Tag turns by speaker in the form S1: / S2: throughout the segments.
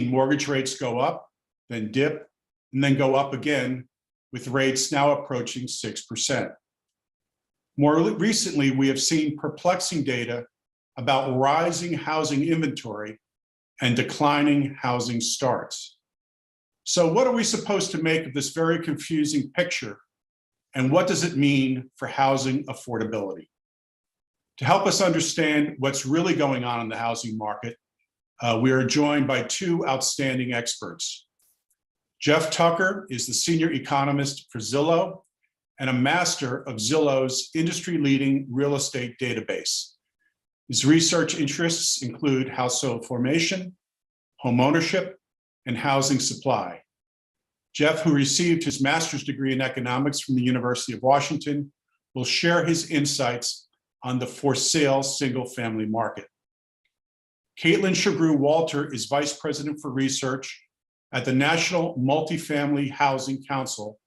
S1: mortgage rates go up, then dip, and then go up again, with rates now approaching 6%. More recently, we have seen perplexing data about rising housing inventory and declining housing starts. So what are we supposed to make of this very confusing picture, and what does it mean for housing affordability? To help us understand what's really going on in the housing market, we are joined by two outstanding experts. Jeff Tucker is the senior economist for Zillow and a master of Zillow's industry-leading real estate database. His research interests include household formation, home ownership, and housing supply. Jeff, who received his master's degree in economics from the University of Washington, will share his insights on the for-sale single-family market. Caitlin Shagru-Walter is Vice President for Research at the National Multifamily Housing Council,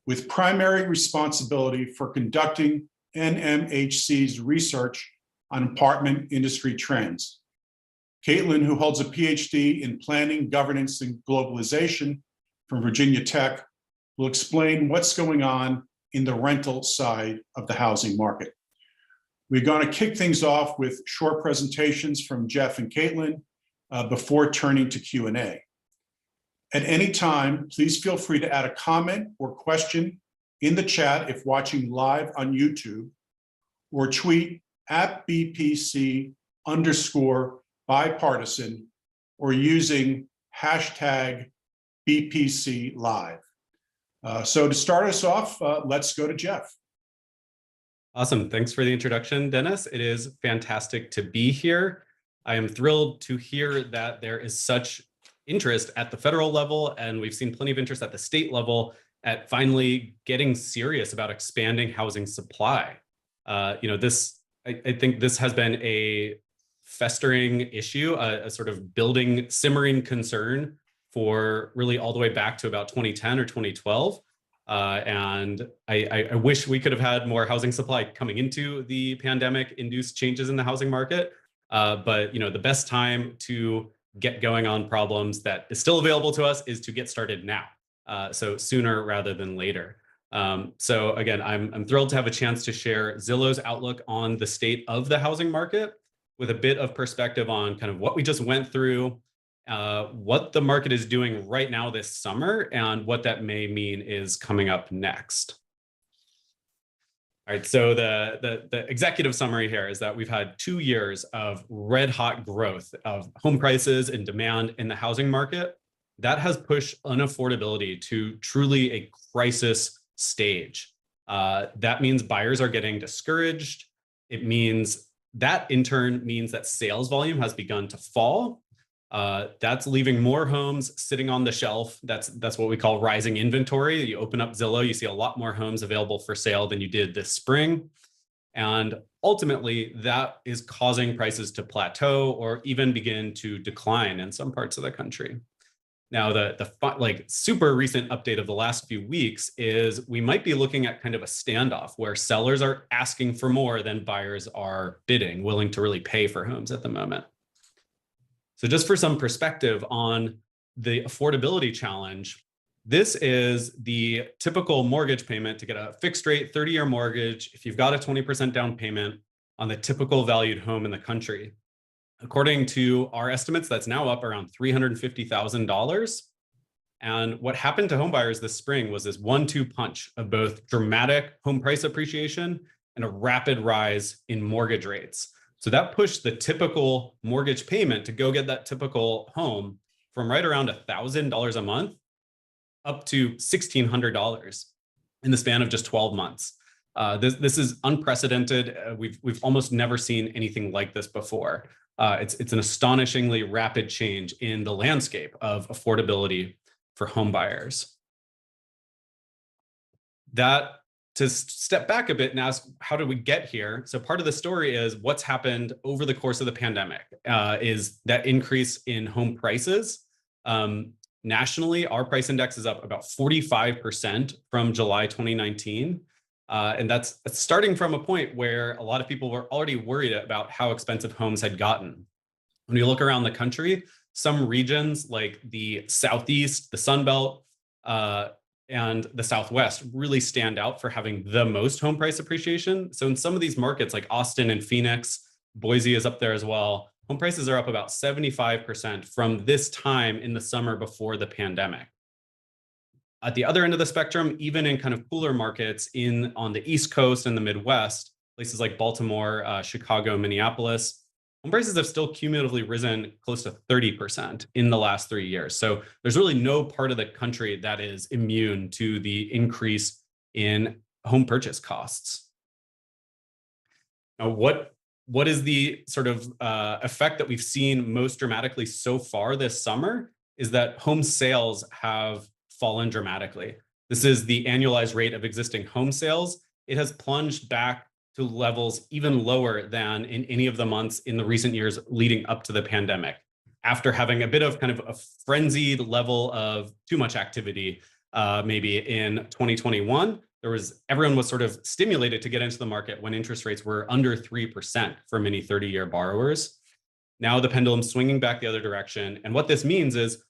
S1: with primary responsibility for conducting NMHC's research on apartment industry trends. Caitlin, who holds a PhD in Planning, Governance, and Globalization from Virginia Tech, will explain what's going on in the rental side of the housing market. We're going to kick things off with short presentations from Jeff and Caitlin before turning to Q&A. At any time, please feel free to add a comment or question in the chat if watching live on YouTube, or tweet at BPC_bipartisan or using hashtag BPC Live. So to start us off, let's go to Jeff.
S2: Awesome. Thanks for the introduction, Dennis. It is fantastic to be here. I am thrilled to hear that there is such interest at the federal level, and we've seen plenty of interest at the state level at finally getting serious about expanding housing supply. I think this has been a festering issue, a sort of building, simmering concern for really all the way back to about 2010 or 2012. And I wish we could have had more housing supply coming into the pandemic-induced changes in the housing market. But the best time to get going on problems that is still available to us is to get started now. So sooner rather than later. So again, I'm thrilled to have a chance to share Zillow's outlook on the state of the housing market with a bit of perspective on kind of what we just went through, what the market is doing right now this summer, and what that may mean is coming up next. All right, so the executive summary here is that we've had 2 years of red hot growth of home prices and demand in the housing market. That has pushed unaffordability to truly a crisis stage. That means buyers are getting discouraged. It means that in turn means that sales volume has begun to fall. That's leaving more homes sitting on the shelf. That's what we call rising inventory. You open up Zillow, you see a lot more homes available for sale than you did this spring. And ultimately, that is causing prices to plateau or even begin to decline in some parts of the country. Now, the super recent update of the last few weeks is we might be looking at kind of a standoff where sellers are asking for more than buyers are bidding, willing to really pay for homes at the moment. So just for some perspective on the affordability challenge, this is the typical mortgage payment to get a fixed rate 30-year mortgage if you've got a 20% down payment on the typical valued home in the country. According to our estimates, that's now up around $350,000. And what happened to homebuyers this spring was this 1-2 punch of both dramatic home price appreciation and a rapid rise in mortgage rates. So that pushed the typical mortgage payment to go get that typical home from right around $1,000 a month up to $1,600 in the span of just 12 months. This is unprecedented. We've almost never seen anything like this before. It's an astonishingly rapid change in the landscape of affordability for home buyers. To step back a bit and ask, how did we get here? So part of the story is what's happened over the course of the pandemic is that increase in home prices. Nationally, our price index is up about 45% from July 2019. And that's starting from a point where a lot of people were already worried about how expensive homes had gotten. When you look around the country, Some regions like the Southeast, the Sun Belt, and the Southwest really stand out for having the most home price appreciation. So in some of these markets like Austin and Phoenix, Boise is up there as well, home prices are up about 75% from this time in the summer before the pandemic. At the other end of the spectrum, even in kind of cooler markets on the East Coast and the Midwest, places like Baltimore, Chicago, Minneapolis, home prices have still cumulatively risen close to 30% in the last 3 years. So there's really no part of the country that is immune to the increase in home purchase costs. Now, what is the sort of effect that we've seen most dramatically so far this summer is that home sales have fallen dramatically. This is the annualized rate of existing home sales. It has plunged back to levels even lower than in any of the months in the recent years leading up to the pandemic. After having a bit of kind of a frenzied level of too much activity, maybe in 2021, everyone was sort of stimulated to get into the market when interest rates were under 3% for many 30-year borrowers. Now the pendulum's swinging back the other direction. And what this means is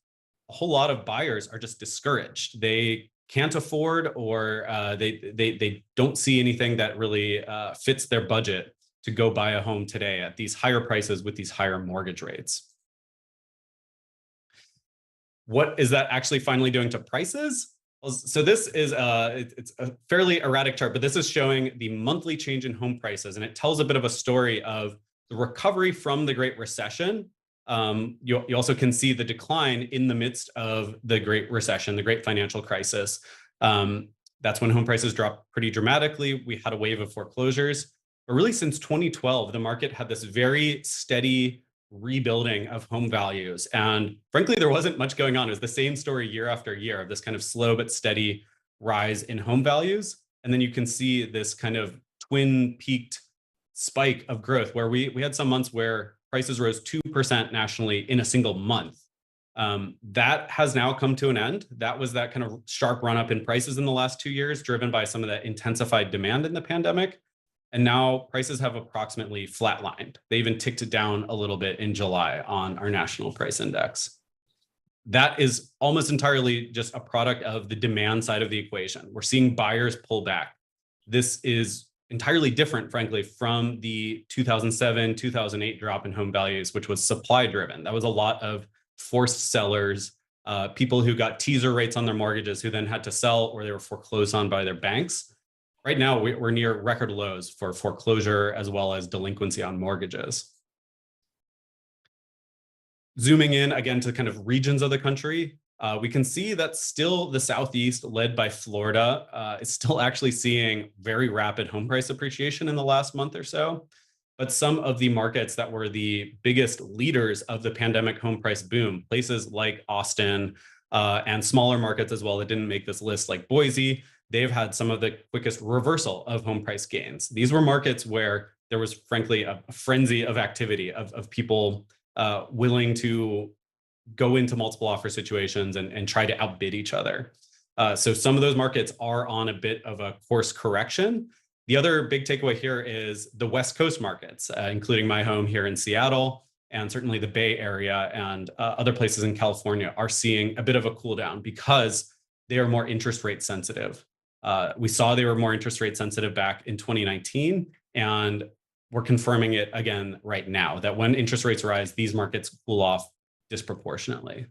S2: a whole lot of buyers are just discouraged. They can't afford, or they don't see anything that really fits their budget to go buy a home today at these higher prices with these higher mortgage rates. What is that actually finally doing to prices? Well, so this is it's a fairly erratic chart, but this is showing the monthly change in home prices, and it tells a bit of a story of the recovery from the Great Recession. You also can see the decline in the midst of the Great Recession, the Great Financial Crisis. That's when home prices dropped pretty dramatically. We had a wave of foreclosures. But really, since 2012, the market had this very steady rebuilding of home values. And frankly, there wasn't much going on. It was the same story year after year of this kind of slow but steady rise in home values. And then you can see this kind of twin peaked spike of growth where we had some months where prices rose 2% nationally in a single month. That has now come to an end. That was that kind of sharp run up in prices in the last 2 years, driven by some of that intensified demand in the pandemic. And now prices have approximately flatlined. They even ticked it down a little bit in July on our national price index. That is almost entirely just a product of the demand side of the equation. We're seeing buyers pull back. This is entirely different, frankly, from the 2007, 2008 drop in home values, which was supply driven. That was a lot of forced sellers, people who got teaser rates on their mortgages who then had to sell or they were foreclosed on by their banks. Right now, we're near record lows for foreclosure as well as delinquency on mortgages. Zooming in again to kind of regions of the country, we can see that still the Southeast, led by Florida, is still actually seeing very rapid home price appreciation in the last month or so. But some of the markets that were the biggest leaders of the pandemic home price boom, places like Austin and smaller markets as well that didn't make this list, like Boise, they've had some of the quickest reversal of home price gains. These were markets where there was, frankly, a frenzy of activity of people willing to go into multiple offer situations and try to outbid each other. So some of those markets are on a bit of a course correction. The other big takeaway here is the West Coast markets, including my home here in Seattle, and certainly the Bay Area and other places in California are seeing a bit of a cool down because they are more interest rate sensitive. We saw they were more interest rate sensitive back in 2019, and we're confirming it again right now, that when interest rates rise, these markets cool off disproportionately.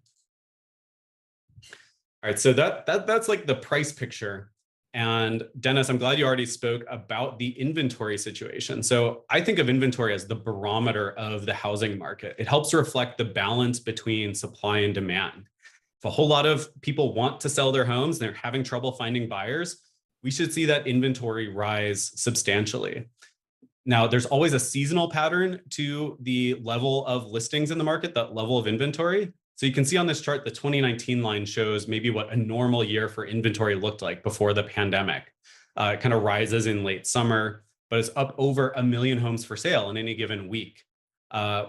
S2: All right, so that's like the price picture. And Dennis, I'm glad you already spoke about the inventory situation. So I think of inventory as the barometer of the housing market. It helps reflect the balance between supply and demand. If a whole lot of people want to sell their homes and they're having trouble finding buyers, we should see that inventory rise substantially. Now, there's always a seasonal pattern to the level of listings in the market, that level of inventory. So you can see on this chart, the 2019 line shows maybe what a normal year for inventory looked like before the pandemic. It kind of rises in late summer, but it's up over 1 million homes for sale in any given week.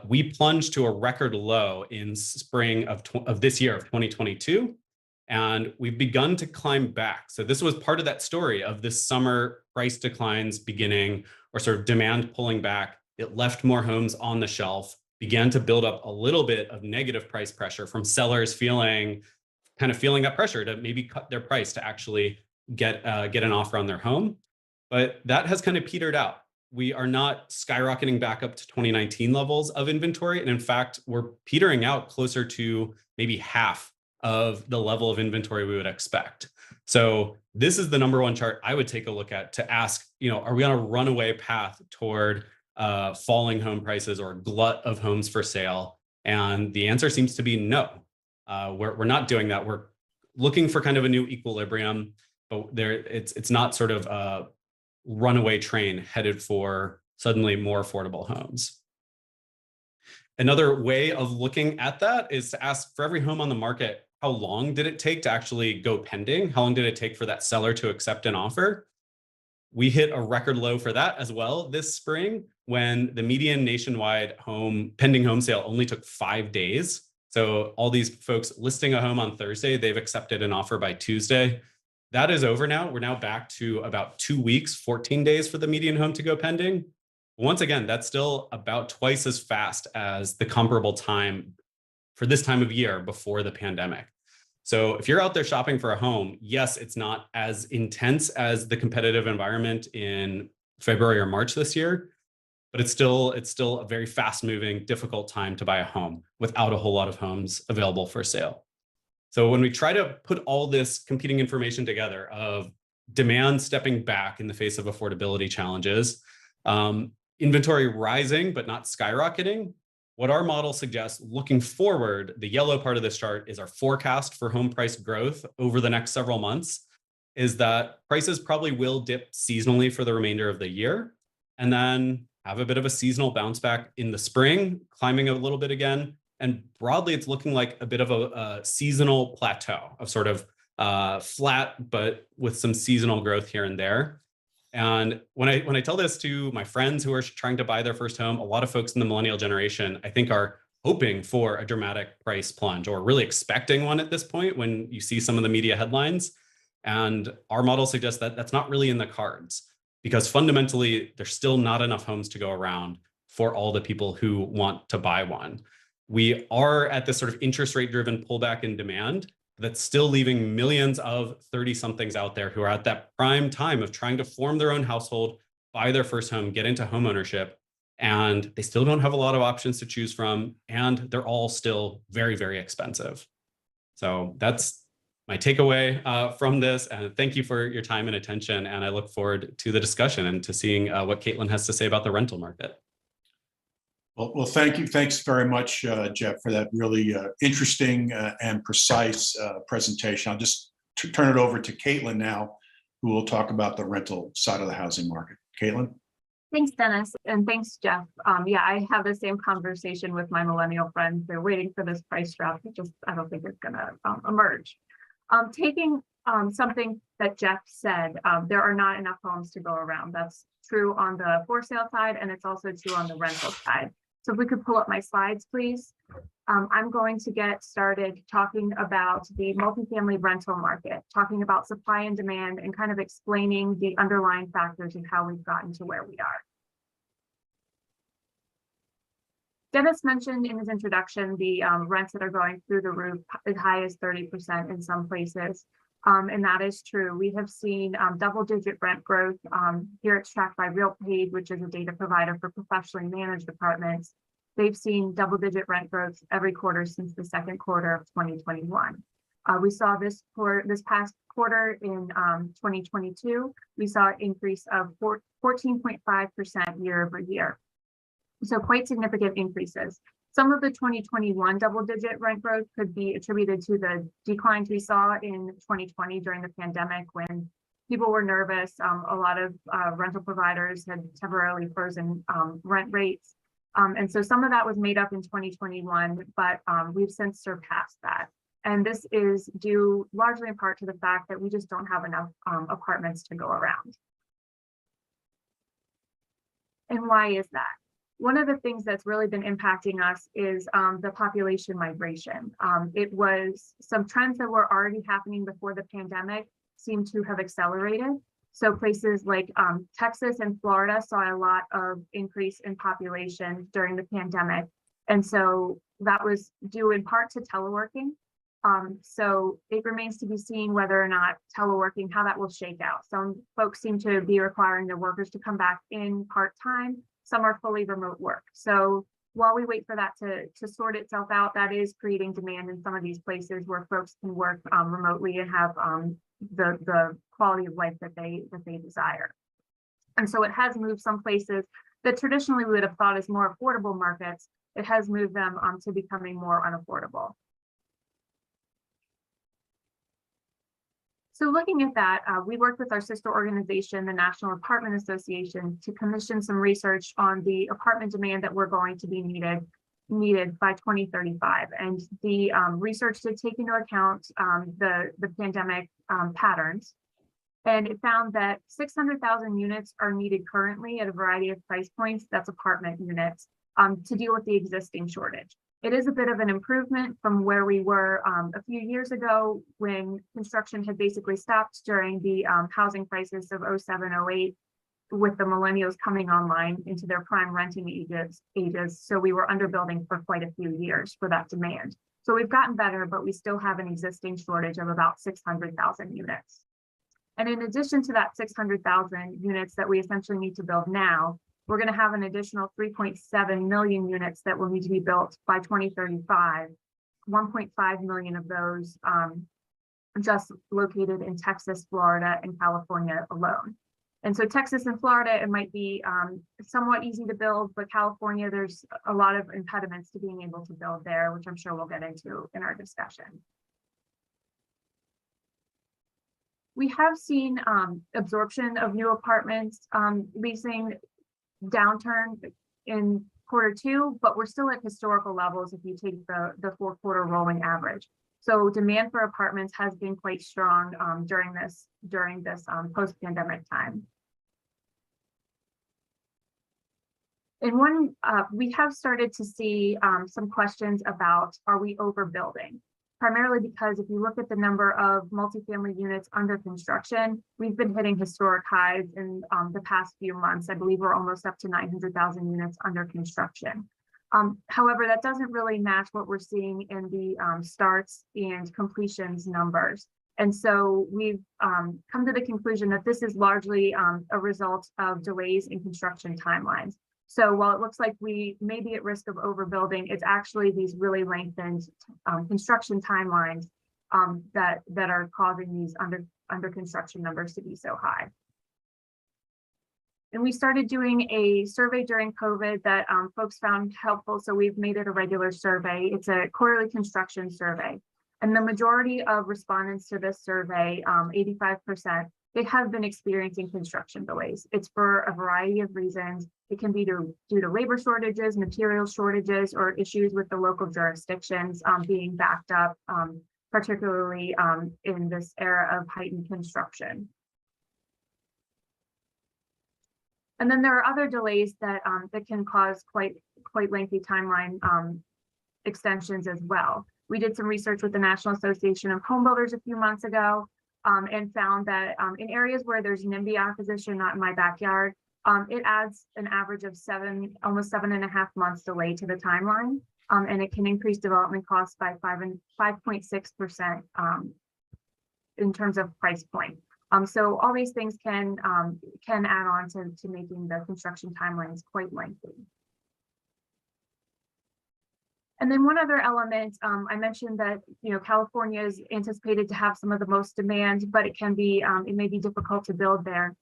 S2: We plunged to a record low in spring of this year of 2022, and we've begun to climb back. So this was part of that story of this summer price declines beginning, or sort of demand pulling back. It left more homes on the shelf. began to build up a little bit of negative price pressure from sellers feeling that pressure to maybe cut their price to actually get an offer on their home. But that has kind of petered out. We are not skyrocketing back up to 2019 levels of inventory. And in fact, we're petering out closer to maybe half of the level of inventory we would expect. So this is the number one chart I would take a look at to ask, are we on a runaway path toward falling home prices or a glut of homes for sale? And the answer seems to be no. We're not doing that. We're looking for kind of a new equilibrium, but it's not sort of a runaway train headed for suddenly more affordable homes. Another way of looking at that is to ask, for every home on the market, how long did it take to actually go pending? How long did it take for that seller to accept an offer? We hit a record low for that as well this spring, when the median nationwide pending home sale only took 5 days. So all these folks listing a home on Thursday, they've accepted an offer by Tuesday. That is over now. We're now back to about 2 weeks, 14 days for the median home to go pending. Once again, that's still about twice as fast as the comparable time for this time of year before the pandemic. So if you're out there shopping for a home, yes, it's not as intense as the competitive environment in February or March this year, but it's still a very fast-moving, difficult time to buy a home without a whole lot of homes available for sale. So when we try to put all this competing information together of demand stepping back in the face of affordability challenges, inventory rising but not skyrocketing, what our model suggests looking forward, the yellow part of this chart is our forecast for home price growth over the next several months, is that prices probably will dip seasonally for the remainder of the year, and then have a bit of a seasonal bounce back in the spring, climbing a little bit again. And broadly, it's looking like a bit of a seasonal plateau of sort of flat, but with some seasonal growth here and there. And when I tell this to my friends who are trying to buy their first home, a lot of folks in the millennial generation, I think, are hoping for a dramatic price plunge, or really expecting one at this point when you see some of the media headlines. And our model suggests that that's not really in the cards, because fundamentally, there's still not enough homes to go around for all the people who want to buy one. We are at this sort of interest rate driven pullback in demand that's still leaving millions of 30-somethings out there who are at that prime time of trying to form their own household, buy their first home, get into home ownership, and they still don't have a lot of options to choose from, and they're all still very, very expensive. So that's my takeaway from this, and thank you for your time and attention, and I look forward to the discussion and to seeing what Caitlin has to say about the rental market.
S1: Well, thank you. Thanks very much, Jeff, for that really interesting and precise presentation. I'll just turn it over to Caitlin now, who will talk about the rental side of the housing market. Caitlin?
S3: Thanks, Dennis, and thanks, Jeff. Yeah, I have the same conversation with my millennial friends. They're waiting for this price drop. I don't think it's going to emerge. Taking something that Jeff said, there are not enough homes to go around. That's true on the for sale side, and it's also true on the rental side. So if we could pull up my slides, please. I'm going to get started talking about the multifamily rental market, talking about supply and demand, and kind of explaining the underlying factors of how we've gotten to where we are. Dennis mentioned in his introduction the rents that are going through the roof as high as 30% in some places. And that is true. We have seen double-digit rent growth. Here it's tracked by RealPage, which is a data provider for professionally managed apartments. They've seen double-digit rent growth every quarter since the second quarter of 2021. We saw this past quarter in 2022, we saw an increase of 14.5% year over year. So quite significant increases. Some of the 2021 double-digit rent growth could be attributed to the declines we saw in 2020 during the pandemic, when people were nervous. A lot of rental providers had temporarily frozen rent rates. And so some of that was made up in 2021, but we've since surpassed that. And this is due largely in part to the fact that we just don't have enough apartments to go around. And why is that? One of the things that's really been impacting us is the population migration. It was some trends that were already happening before the pandemic seem to have accelerated. So places like Texas and Florida saw a lot of increase in population during the pandemic. And so that was due in part to teleworking. So it remains to be seen whether or not teleworking, how that will shake out. Some folks seem to be requiring their workers to come back in part-time. Some are fully remote work. So while we wait for that to sort itself out, that is creating demand in some of these places where folks can work remotely and have the quality of life that they desire. And so it has moved some places that traditionally we would have thought as more affordable markets. It has moved them to becoming more unaffordable. So looking at that, we worked with our sister organization, the National Apartment Association, to commission some research on the apartment demand that we're going to be needed by 2035. And the research did take into account the pandemic patterns. And it found that 600,000 units are needed currently at a variety of price points, that's apartment units, to deal with the existing shortage. It is a bit of an improvement from where we were a few years ago when construction had basically stopped during the housing crisis of 07, 08, with the millennials coming online into their prime renting ages. So we were underbuilding for quite a few years for that demand. So we've gotten better, but we still have an existing shortage of about 600,000 units. And in addition to that 600,000 units that we essentially need to build now, we're going to have an additional 3.7 million units that will need to be built by 2035. 1.5 million of those just located in Texas, Florida, and California alone. And so Texas and Florida, it might be somewhat easy to build, but California, there's a lot of impediments to being able to build there, which I'm sure we'll get into in our discussion. We have seen absorption of new apartments leasing downturn in Q2, but we're still at historical levels if you take the 4-quarter rolling average. So demand for apartments has been quite strong during this post-pandemic time. And we have started to see some questions about, are we overbuilding? Primarily because if you look at the number of multifamily units under construction, we've been hitting historic highs in the past few months. I believe we're almost up to 900,000 units under construction. However, that doesn't really match what we're seeing in the starts and completions numbers. And so we've come to the conclusion that this is largely a result of delays in construction timelines. So while it looks like we may be at risk of overbuilding, it's actually these really lengthened construction timelines that are causing these under construction numbers to be so high. And we started doing a survey during COVID that folks found helpful. So we've made it a regular survey. It's a quarterly construction survey. And the majority of respondents to this survey, 85%, they have been experiencing construction delays. It's for a variety of reasons. It can be due to labor shortages, material shortages, or issues with the local jurisdictions being backed up, particularly in this era of heightened construction. And then there are other delays that can cause quite lengthy timeline extensions as well. We did some research with the National Association of Home Builders a few months ago and found that in areas where there's NIMBY opposition, not in my backyard, it adds an average of almost 7.5 months delay to the timeline, and it can increase development costs by 5.6% in terms of price point. So all these things can add on to making the construction timelines quite lengthy. And then one other element, I mentioned that California is anticipated to have some of the most demand, but it may be difficult to build there.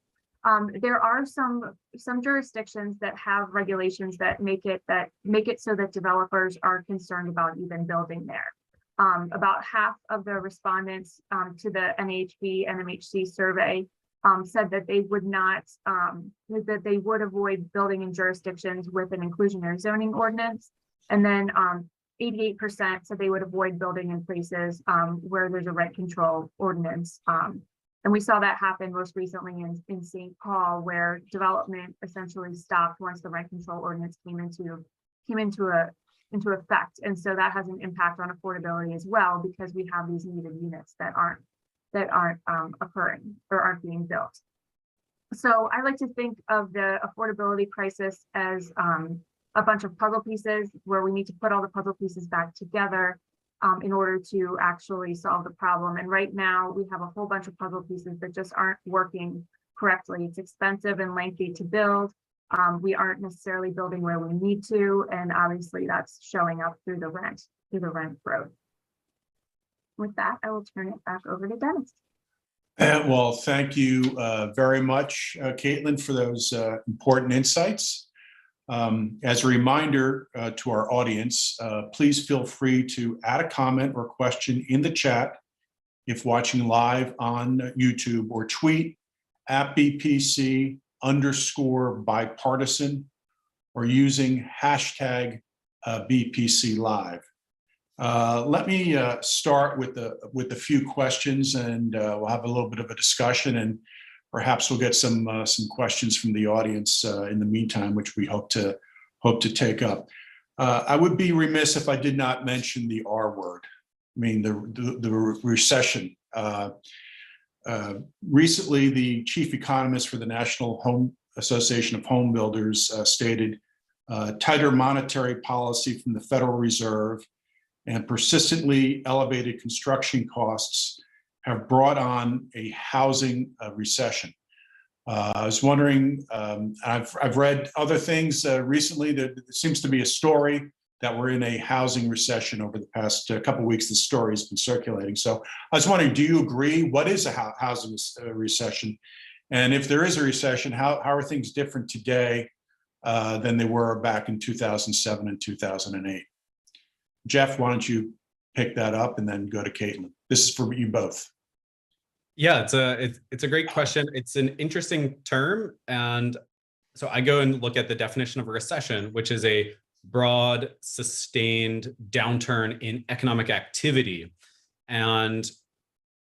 S3: There are some jurisdictions that have regulations that make it so that developers are concerned about even building there. About half of the respondents to the NHB NMHC survey said that they would not that they would avoid building in jurisdictions with an inclusionary zoning ordinance. And then 88% said they would avoid building in places where there's a rent control ordinance. And we saw that happen most recently in St. Paul, where development essentially stopped once the rent control ordinance came into effect. And so that has an impact on affordability as well, because we have these needed units that aren't occurring or aren't being built. So I like to think of the affordability crisis as a bunch of puzzle pieces where we need to put all the puzzle pieces back together in order to actually solve the problem. And right now we have a whole bunch of puzzle pieces that just aren't working correctly. It's expensive and lengthy to build. We aren't necessarily building where we need to, and obviously that's showing up through the rent growth. With that, I will turn it back over to Dennis.
S1: Well, thank you very much, Caitlin, for those important insights. As a reminder to our audience, please feel free to add a comment or question in the chat if watching live on YouTube, or tweet at BPC_bipartisan or using hashtag BPC Live. Let me start with a few questions, and we'll have a little bit of a discussion, and perhaps we'll get some questions from the audience in the meantime, which we hope to take up. I would be remiss if I did not mention the R word. I mean, the recession. Recently, the chief economist for the National Home Association of Home Builders stated tighter monetary policy from the Federal Reserve and persistently elevated construction costs have brought on a housing recession. I was wondering, I've read other things recently that it seems to be a story that we're in a housing recession. Over the past couple of weeks, the story has been circulating. So I was wondering, do you agree? What is a housing recession? And if there is a recession, how are things different today than they were back in 2007 and 2008? Jeff, why don't you pick that up and then go to Caitlin? This is for you both.
S2: Yeah, it's a great question. It's an interesting term. And so I go and look at the definition of a recession, which is a broad, sustained downturn in economic activity. And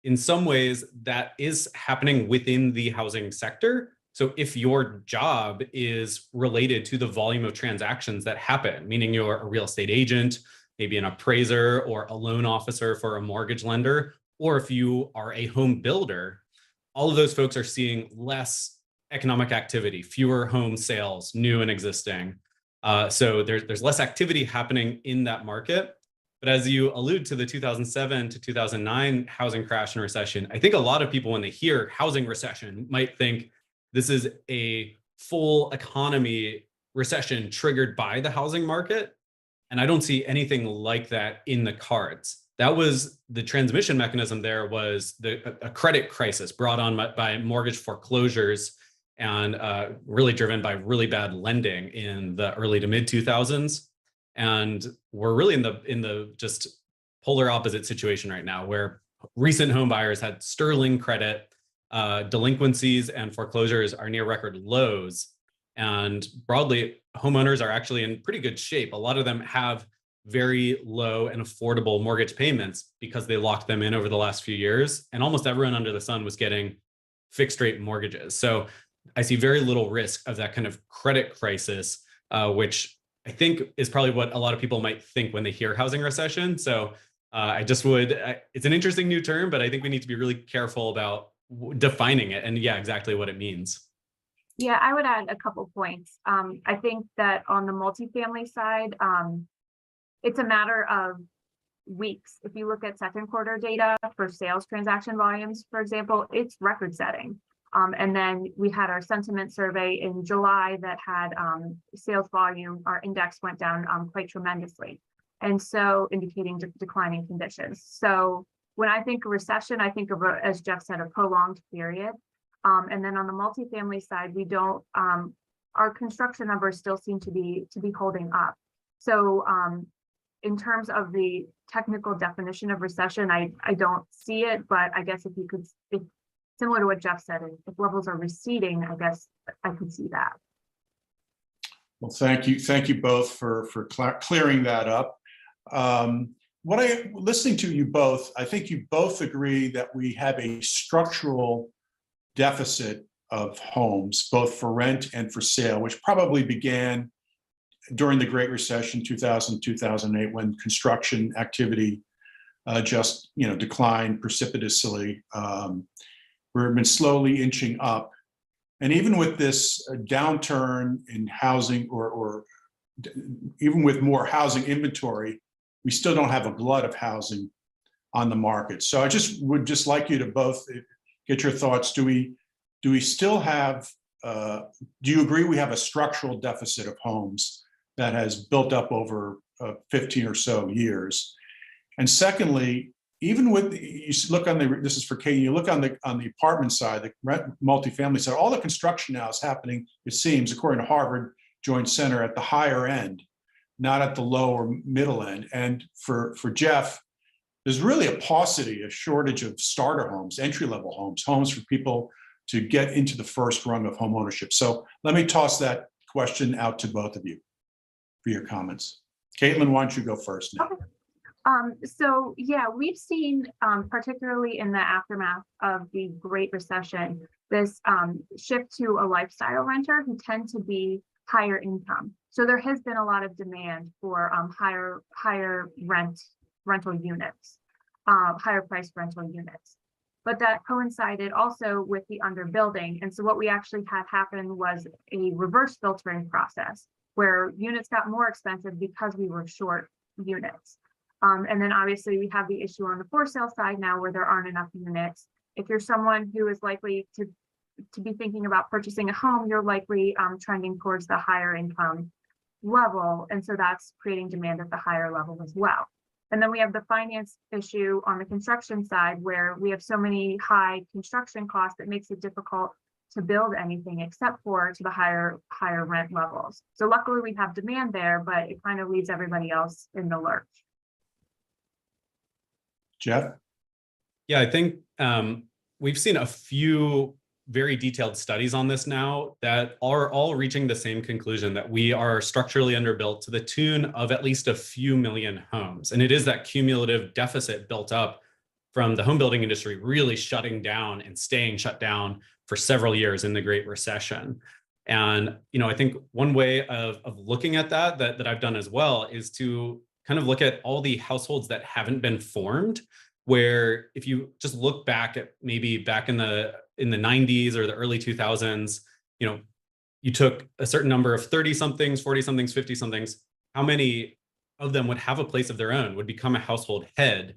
S2: in some ways, that is happening within the housing sector. So if your job is related to the volume of transactions that happen, meaning you're a real estate agent, maybe an appraiser or a loan officer for a mortgage lender, or if you are a home builder, all of those folks are seeing less economic activity, fewer home sales, new and existing. So there's less activity happening in that market. But as you allude to the 2007 to 2009 housing crash and recession, I think a lot of people, when they hear housing recession, might think this is a full economy recession triggered by the housing market. And I don't see anything like that in the cards. That was the transmission mechanism. There was a credit crisis brought on by mortgage foreclosures and really driven by really bad lending in the early to mid 2000s. And we're really in the just polar opposite situation right now, where recent home buyers had sterling credit, delinquencies and foreclosures are near record lows. And broadly, homeowners are actually in pretty good shape. A lot of them have very low and affordable mortgage payments because they locked them in over the last few years. And almost everyone under the sun was getting fixed rate mortgages. So I see very little risk of that kind of credit crisis, which I think is probably what a lot of people might think when they hear housing recession. So it's an interesting new term, but I think we need to be really careful about defining it and exactly what it means.
S3: Yeah, I would add a couple points. I think that on the multifamily side, it's a matter of weeks. If you look at second quarter data for sales transaction volumes, for example, it's record setting. And then we had our sentiment survey in July that had sales volume, our index went down quite tremendously. And so indicating declining conditions. So when I think of recession, I think of, as Jeff said, a prolonged period. And then on the multifamily side, we don't, our construction numbers still seem to be holding up. So in terms of the technical definition of recession, I don't see it, but I guess if similar to what Jeff said, if levels are receding, I guess I could see that.
S1: Well, thank you both for clearing that up. Listening to you both, I think you both agree that we have a structural deficit of homes, both for rent and for sale, which probably began during the Great Recession, 2000, 2008, when construction activity just declined precipitously. We've been slowly inching up. And even with this downturn in housing or even with more housing inventory, we still don't have a glut of housing on the market. So I would just like you to both get your thoughts. Do we still have, do you agree we have a structural deficit of homes that has built up over 15 or so years? And secondly, even with, you look on this is for Kate, you look on the apartment side, the multifamily side, all the construction now is happening, it seems, according to Harvard Joint Center, at the higher end, not at the low or middle end. And for Jeff, there's really a paucity, a shortage of starter homes, entry-level homes for people to get into the first rung of home ownership. So let me toss that question out to both of you for your comments. Caitlin, why don't you go first now?
S3: Okay. So yeah, we've seen, particularly in the aftermath of the Great Recession, this shift to a lifestyle renter who tend to be higher income. So there has been a lot of demand for higher rental units, higher priced rental units. But that coincided also with the underbuilding. And so what we actually had happen was a reverse filtering process where units got more expensive because we were short units. And then obviously we have the issue on the for sale side now where there aren't enough units. If you're someone who is likely to be thinking about purchasing a home, you're likely trending towards the higher income level. And so that's creating demand at the higher level as well. And then we have the finance issue on the construction side where we have so many high construction costs that makes it difficult to build anything except for to the higher rent levels. So luckily we have demand there, but it kind of leaves everybody else in the lurch.
S1: Jeff?
S2: Yeah, I think we've seen a few very detailed studies on this now that are all reaching the same conclusion that we are structurally underbuilt to the tune of at least a few million homes. And it is that cumulative deficit built up from the home building industry really shutting down and staying shut down for several years in the Great Recession. And, I think one way of looking at that I've done as well is to kind of look at all the households that haven't been formed, where if you just look back at maybe back in the 90s or the early 2000s, you took a certain number of 30 somethings, 40 somethings, 50 somethings, how many of them would have a place of their own, would become a household head,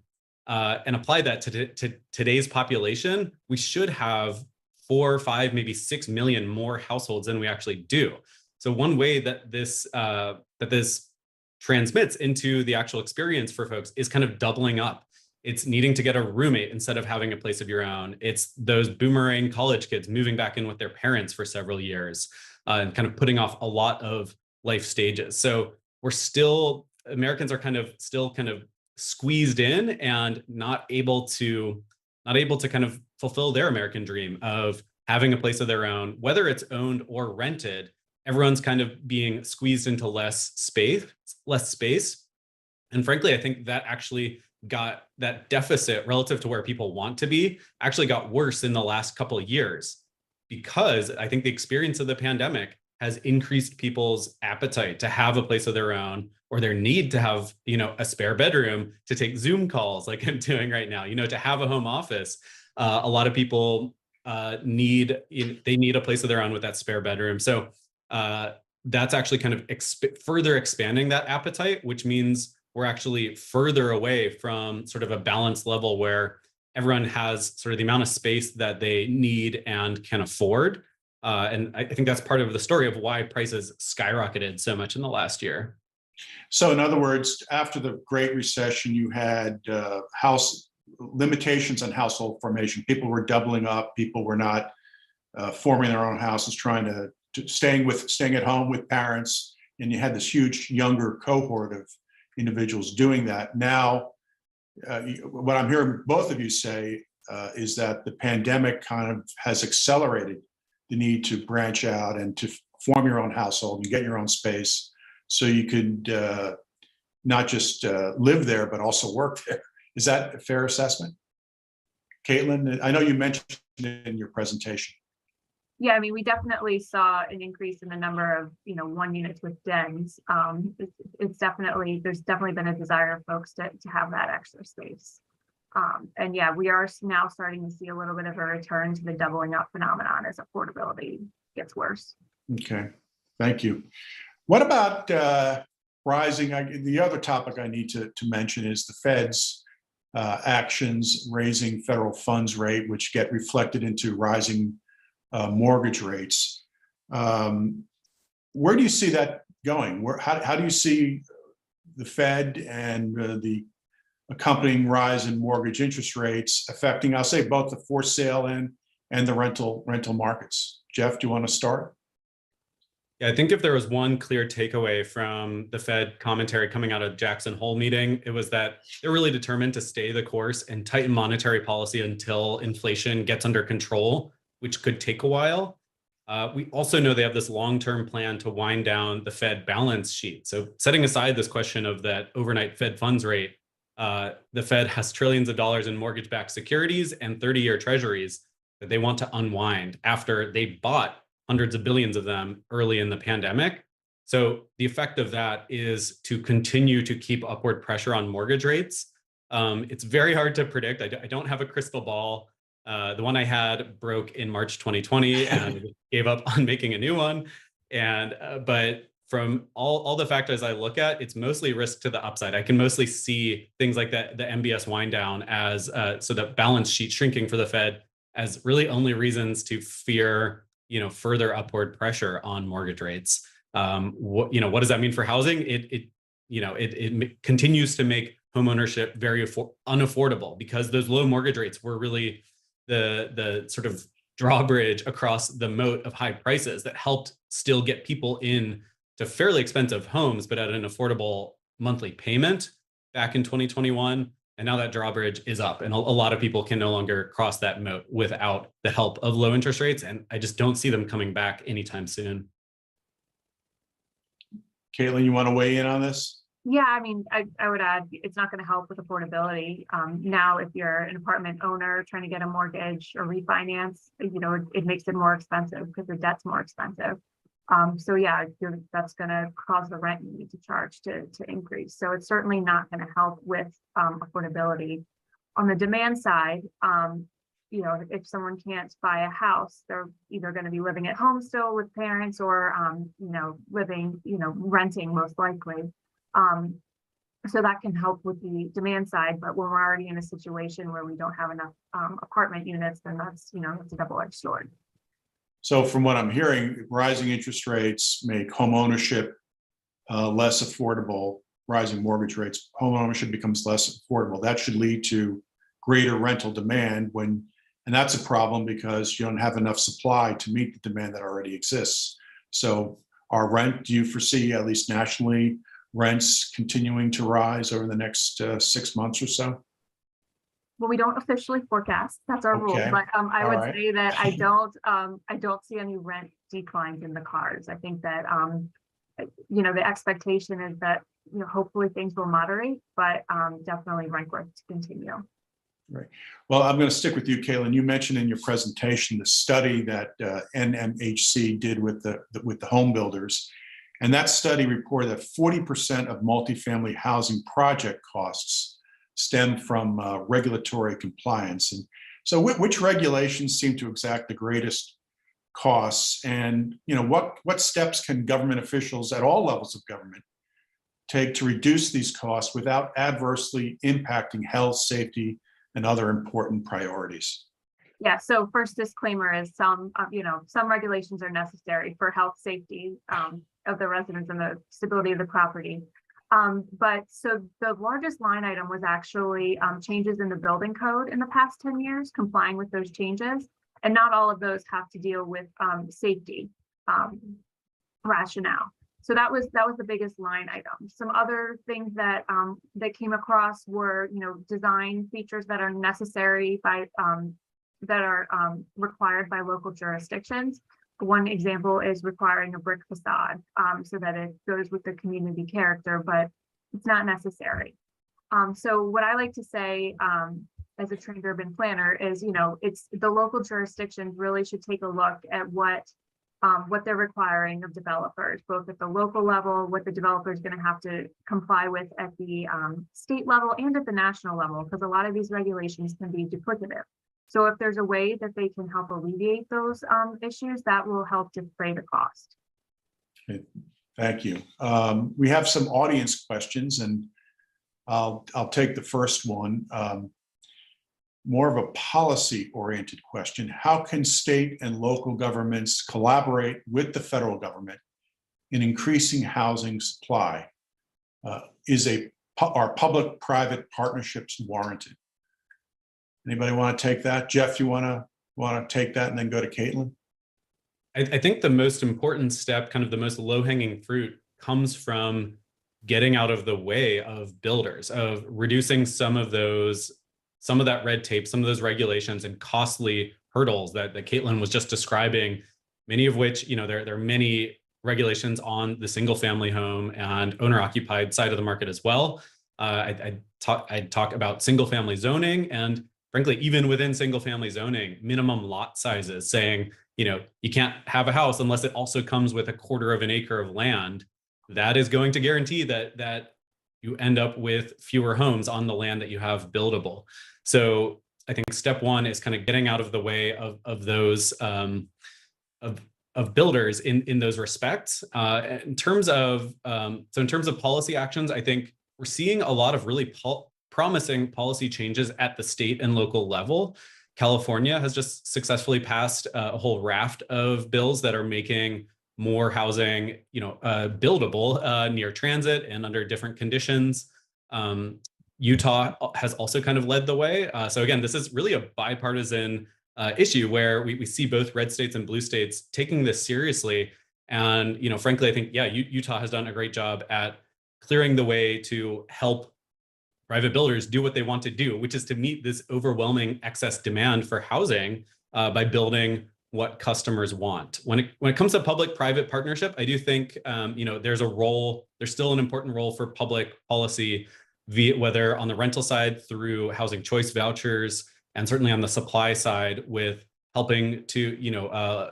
S2: and apply that to today's population, we should have 4, 5, maybe 6 million more households than we actually do. So one way that this transmits into the actual experience for folks is kind of doubling up. It's needing to get a roommate instead of having a place of your own. It's those boomerang college kids moving back in with their parents for several years and kind of putting off a lot of life stages. So Americans are still squeezed in and not able to kind of fulfill their American dream of having a place of their own, whether it's owned or rented. Everyone's kind of being squeezed into less space. And frankly, I think that actually got that deficit relative to where people want to be actually got worse in the last couple of years, because I think the experience of the pandemic has increased people's appetite to have a place of their own, or their need to have, a spare bedroom to take Zoom calls like I'm doing right now, to have a home office. A lot of people need a place of their own with that spare bedroom. So that's actually kind of further expanding that appetite, which means we're actually further away from sort of a balanced level where everyone has sort of the amount of space that they need and can afford. And I think that's part of the story of why prices skyrocketed so much in the last year.
S1: So in other words, after the Great Recession, you had limitations on household formation. People were doubling up. People were not forming their own houses, trying to staying at home with parents. And you had this huge younger cohort of individuals doing that. Now, what I'm hearing both of you say is that the pandemic kind of has accelerated the need to branch out and to form your own household and get your own space so you could not just live there, but also work there. Is that a fair assessment? Caitlin, I know you mentioned it in your presentation.
S3: Yeah, I mean, we definitely saw an increase in the number of, 1 units with dens. There's definitely been a desire of folks to have that extra space. And yeah, we are now starting to see a little bit of a return to the doubling up phenomenon as affordability gets worse.
S1: Okay, thank you. What about rising? The other topic I need to mention is the Fed's actions raising federal funds rate, which get reflected into rising mortgage rates. Where do you see that going? How do you see the Fed and the accompanying rise in mortgage interest rates affecting, I'll say, both the for sale and the rental markets? Jeff, do you want to start?
S2: Yeah, I think if there was one clear takeaway from the Fed commentary coming out of Jackson Hole meeting, it was that they're really determined to stay the course and tighten monetary policy until inflation gets under control, which could take a while. We also know they have this long-term plan to wind down the Fed balance sheet. So setting aside this question of that overnight Fed funds rate, the Fed has trillions of dollars in mortgage-backed securities and 30-year treasuries that they want to unwind after they bought hundreds of billions of them early in the pandemic. So the effect of that is to continue to keep upward pressure on mortgage rates. It's very hard to predict. I don't have a crystal ball. The one I had broke in March 2020 and gave up on making a new one. But from all the factors I look at, it's mostly risk to the upside. I can mostly see things like that, the MBS wind down as so the balance sheet shrinking for the Fed as really only reasons to fear further upward pressure on mortgage rates. What does that mean for housing? It continues to make homeownership very unaffordable because those low mortgage rates were really the sort of drawbridge across the moat of high prices that helped still get people in to fairly expensive homes, but at an affordable monthly payment back in 2021. And now that drawbridge is up and a lot of people can no longer cross that moat without the help of low interest rates. And I just don't see them coming back anytime soon.
S1: Caitlin, you want to weigh in on this?
S3: Yeah, I mean, I would add, it's not going to help with affordability. Now, if you're an apartment owner trying to get a mortgage or refinance, it makes it more expensive because the debt's more expensive. So yeah, that's going to cause the rent you need to charge to increase. So it's certainly not going to help with affordability. On the demand side, if someone can't buy a house, they're either going to be living at home still with parents or, renting most likely. So that can help with the demand side. But when we're already in a situation where we don't have enough apartment units, then that's a double-edged sword.
S1: So from what I'm hearing, rising interest rates make home ownership less affordable. Rising mortgage rates, home ownership becomes less affordable. That should lead to greater rental demand and that's a problem because you don't have enough supply to meet the demand that already exists. So do you foresee, at least nationally, rents continuing to rise over the next 6 months or so?
S3: Well, we don't officially forecast. That's our rule. But I would say that I don't see any rent declines in the cards. I think that the expectation is that hopefully things will moderate, but definitely rent growth to continue.
S1: Right. Well, I'm going to stick with you, Caitlin. You mentioned in your presentation the study that NMHC did with the home builders, and that study reported that 40% of multifamily housing project costs stem from regulatory compliance. And so which regulations seem to exact the greatest costs? And what steps can government officials at all levels of government take to reduce these costs without adversely impacting health, safety, and other important priorities?
S3: Yeah, so first disclaimer is some regulations are necessary for health, safety of the residents and the stability of the property. But so the largest line item was actually changes in the building code in the past 10 years, complying with those changes. And not all of those have to deal with safety rationale. So that was the biggest line item. Some other things that came across were, design features that are necessary that are required by local jurisdictions. One example is requiring a brick facade so that it goes with the community character, but it's not necessary. So what I like to say as a trained urban planner is, it's the local jurisdictions really should take a look at what they're requiring of developers, both at the local level, what the developer is going to have to comply with at the state level and at the national level, because a lot of these regulations can be duplicative. So if there's a way that they can help alleviate those issues, that will help defray the cost.
S1: Okay. Thank you. We have some audience questions, and I'll take the first one. More of a policy-oriented question. How can state and local governments collaborate with the federal government in increasing housing supply? Are public-private partnerships warranted? Anybody want to take that? Jeff, you want to take that and then go to Caitlin?
S2: I think the most important step, kind of the most low-hanging fruit, comes from getting out of the way of builders, of reducing some of that red tape, some of those regulations and costly hurdles that Caitlin was just describing, many of which, there are many regulations on the single family home and owner occupied side of the market as well. I'd talk about single family zoning, and frankly, even within single family zoning, minimum lot sizes, saying, you can't have a house unless it also comes with a 1/4 of an acre of land. That is going to guarantee that you end up with fewer homes on the land that you have buildable. So I think step one is kind of getting out of the way of those of builders in those respects. In terms of policy actions, I think we're seeing a lot of really promising policy changes at the state and local level. California has just successfully passed a whole raft of bills that are making more housing, buildable near transit and under different conditions. Utah has also kind of led the way. So again, this is really a bipartisan issue where we see both red states and blue states taking this seriously. And, frankly, I think, Utah has done a great job at clearing the way to help private builders do what they want to do, which is to meet this overwhelming excess demand for housing by building what customers want. When it comes to public-private partnership, I do think there's still an important role for public policy, whether on the rental side through housing choice vouchers, and certainly on the supply side with helping to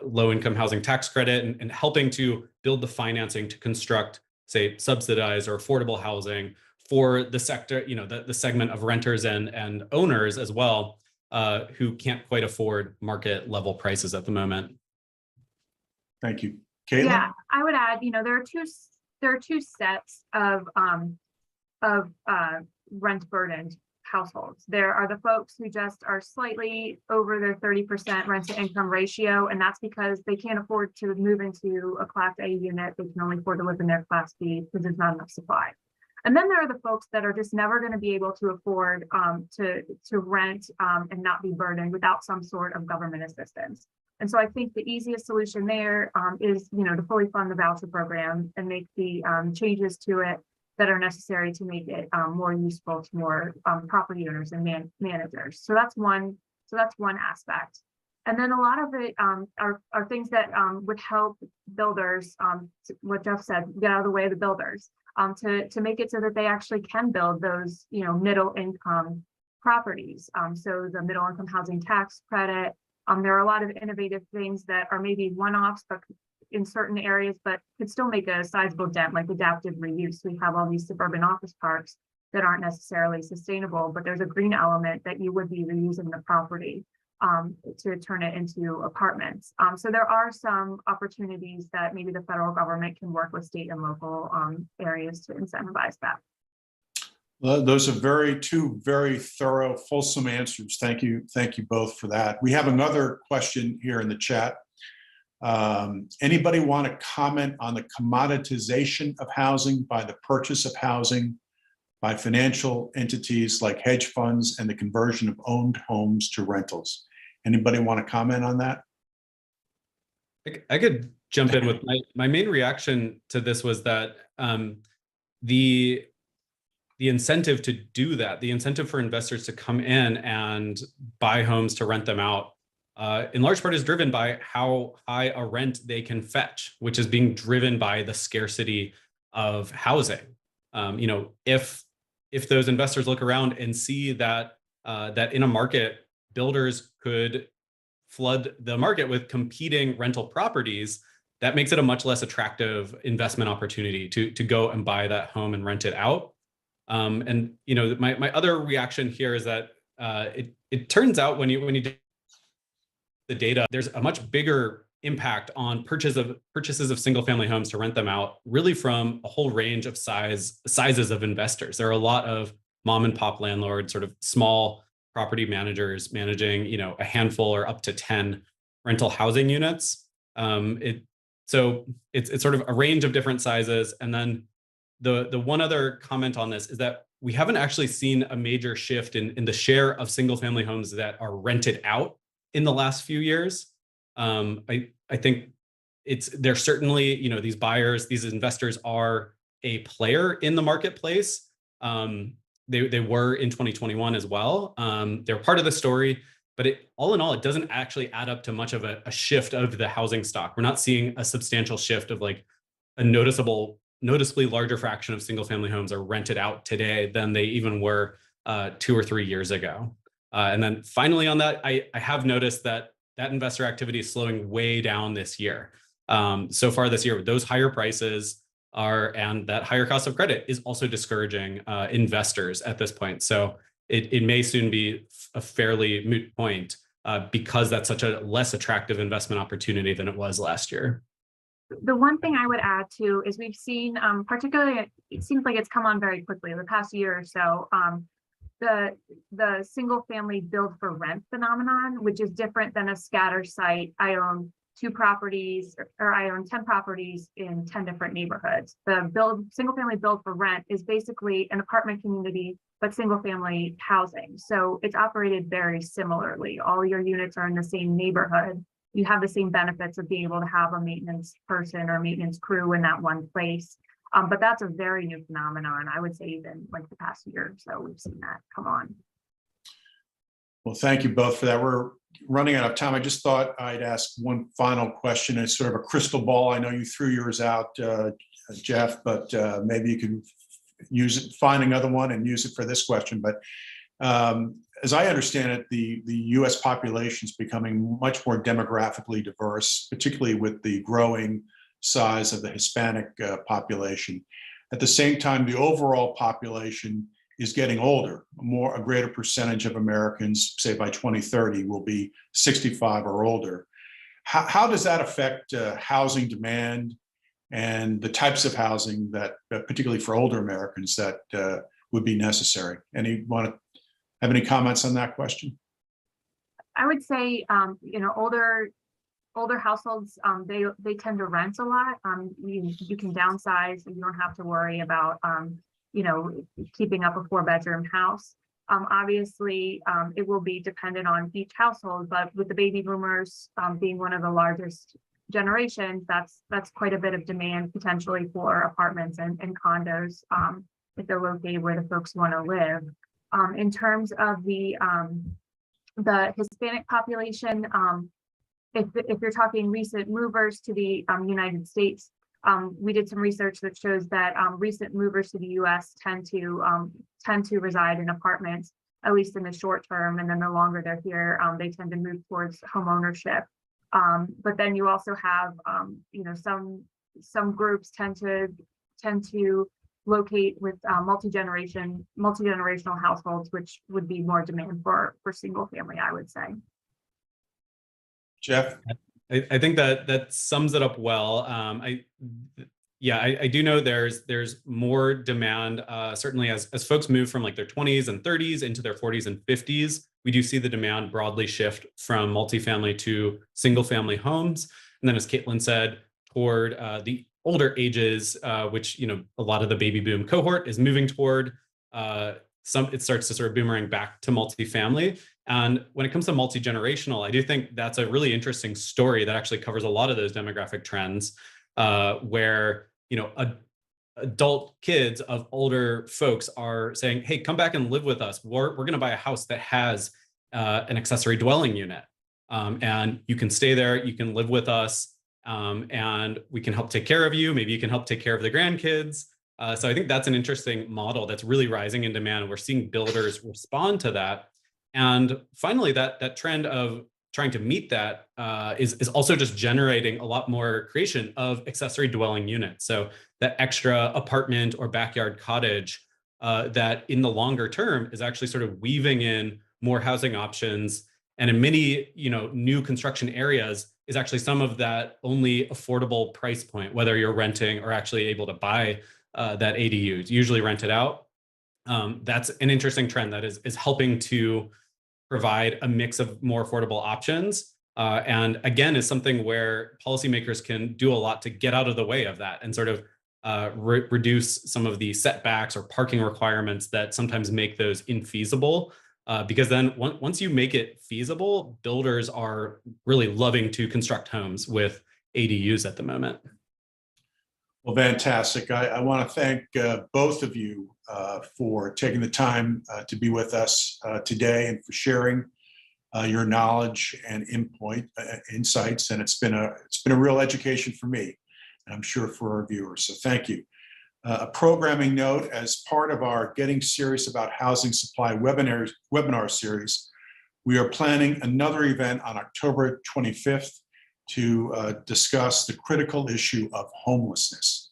S2: low-income housing tax credit and helping to build the financing to construct, say, subsidized or affordable housing for the sector, the segment of renters and owners as well, who can't quite afford market level prices at the moment.
S1: Thank you. Caitlin?
S3: Yeah, I would add, there are two sets of rent burdened households. There are the folks who just are slightly over their 30% rent to income ratio, and that's because they can't afford to move into a Class A unit. They can only afford to live in their Class B because there's not enough supply. And then there are the folks that are just never going to be able to afford to rent and not be burdened without some sort of government assistance. And so I think the easiest solution there is, to fully fund the voucher program and make the changes to it that are necessary to make it more useful to more property owners and managers. So that's one aspect. And then a lot of it are things that would help builders, what Jeff said, get out of the way of the builders. To make it so that they actually can build those, middle income properties. So the middle income housing tax credit. There are a lot of innovative things that are maybe one-offs, but in certain areas, but could still make a sizable dent, like adaptive reuse. We have all these suburban office parks that aren't necessarily sustainable, but there's a green element that you would be reusing the property to turn it into apartments. So there are some opportunities that maybe the federal government can work with state and local areas to incentivize that.
S1: Well, those are two very thorough, fulsome answers. Thank you both for that. We have another question here in the chat. Anybody want to comment on the commoditization of housing by the purchase of housing by financial entities like hedge funds and the conversion of owned homes to rentals? Anybody want to comment on that?
S2: I could jump in with my main reaction to this was that the incentive to do that, the incentive for investors to come in and buy homes to rent them out, in large part is driven by how high a rent they can fetch, which is being driven by the scarcity of housing. If those investors look around and see that in a market, builders could flood the market with competing rental properties, that makes it a much less attractive investment opportunity to go and buy that home and rent it out. My other reaction here is that it turns out when you do the data, there's a much bigger impact on purchases of single family homes to rent them out, really from a whole range of sizes of investors. There are a lot of mom and pop landlords, sort of small property managers managing, a handful or up to 10 rental housing units. So it's sort of a range of different sizes. And then the one other comment on this is that we haven't actually seen a major shift in the share of single family homes that are rented out in the last few years. I think they're certainly, these buyers, these investors are a player in the marketplace. They were in 2021 as well. They're part of the story, but all in all, it doesn't actually add up to much of a shift of the housing stock. We're not seeing a substantial shift of like a noticeably larger fraction of single family homes are rented out today than they even were 2 or 3 years ago. And then finally on that, I have noticed that investor activity is slowing way down this year. So far this year, with those higher prices and that higher cost of credit is also discouraging investors at this point. So it may soon be a fairly moot point because that's such a less attractive investment opportunity than it was last year.
S3: The one thing I would add too is we've seen, particularly, it seems like it's come on very quickly in the past year or so, the single family build for rent phenomenon, which is different than a scatter site. I own 2 properties or I own 10 properties in 10 different neighborhoods. The single family build for rent is basically an apartment community, but single family housing. So it's operated very similarly. All your units are in the same neighborhood. You have the same benefits of being able to have a maintenance person or maintenance crew in that one place. But that's a very new phenomenon. I would say even like the past year or so, we've seen that come on.
S1: Well, thank you both for that. We're running out of time. I just thought I'd ask one final question. It's sort of a crystal ball. I know you threw yours out, Jeff, but maybe you can find another one and use it for this question. But as I understand it, the US population is becoming much more demographically diverse, particularly with the growing size of the Hispanic population. At the same time, the overall population is getting older. A greater percentage of Americans, say by 2030, will be 65 or older. How does that affect housing demand and the types of housing that, particularly for older Americans, that would be necessary? Want to have any comments on that question?
S3: I would say, older households, they tend to rent a lot. You can downsize. You don't have to worry about, keeping up a 4-bedroom house. Obviously, it will be dependent on each household, but with the baby boomers being one of the largest generations, that's quite a bit of demand potentially for apartments and condos if they're located where the folks want to live. In terms of the Hispanic population, if you're talking recent movers to the United States, we did some research that shows that recent movers to the U.S. tend to reside in apartments, at least in the short term, and then the longer they're here, they tend to move towards home ownership. But then you also have, some groups tend to locate with multi-generational households, which would be more demand for single family, I would say.
S1: Jeff?
S2: I think that sums it up well. I do know there's more demand, certainly as folks move from like their 20s and 30s into their 40s and 50s. We do see the demand broadly shift from multifamily to single family homes. And then as Caitlin said, toward the older ages, which, a lot of the baby boom cohort is moving toward, it starts to sort of boomerang back to multifamily. And when it comes to multi-generational, I do think that's a really interesting story that actually covers a lot of those demographic trends, where, adult kids of older folks are saying, hey, come back and live with us. We're going to buy a house that has an accessory dwelling unit. And you can stay there, you can live with us, and we can help take care of you. Maybe you can help take care of the grandkids. So I think that's an interesting model that's really rising in demand. We're seeing builders respond to that. And finally, that trend of trying to meet that is also just generating a lot more creation of accessory dwelling units. So that extra apartment or backyard cottage that in the longer term is actually sort of weaving in more housing options. And in many, new construction areas, is actually some of that only affordable price point, whether you're renting or actually able to buy that ADU, usually rent it out. That's an interesting trend that is helping to provide a mix of more affordable options. And again, is something where policymakers can do a lot to get out of the way of that and sort of reduce some of the setbacks or parking requirements that sometimes make those infeasible. Because then once you make it feasible, builders are really loving to construct homes with ADUs at the moment.
S1: Well, fantastic. I want to thank both of you for taking the time to be with us today and for sharing your knowledge and insights. And it's been a real education for me, and I'm sure for our viewers. So thank you. A programming note: as part of our Getting Serious About Housing Supply webinar series, we are planning another event on October 25th to discuss the critical issue of homelessness.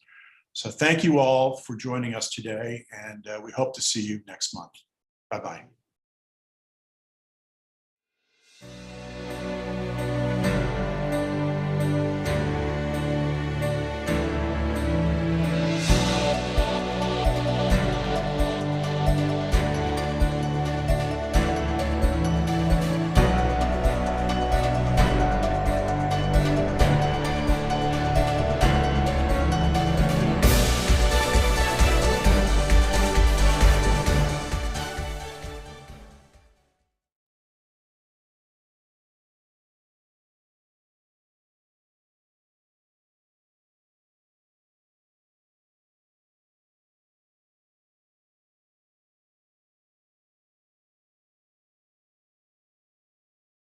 S1: So thank you all for joining us today, and we hope to see you next month. Bye-bye.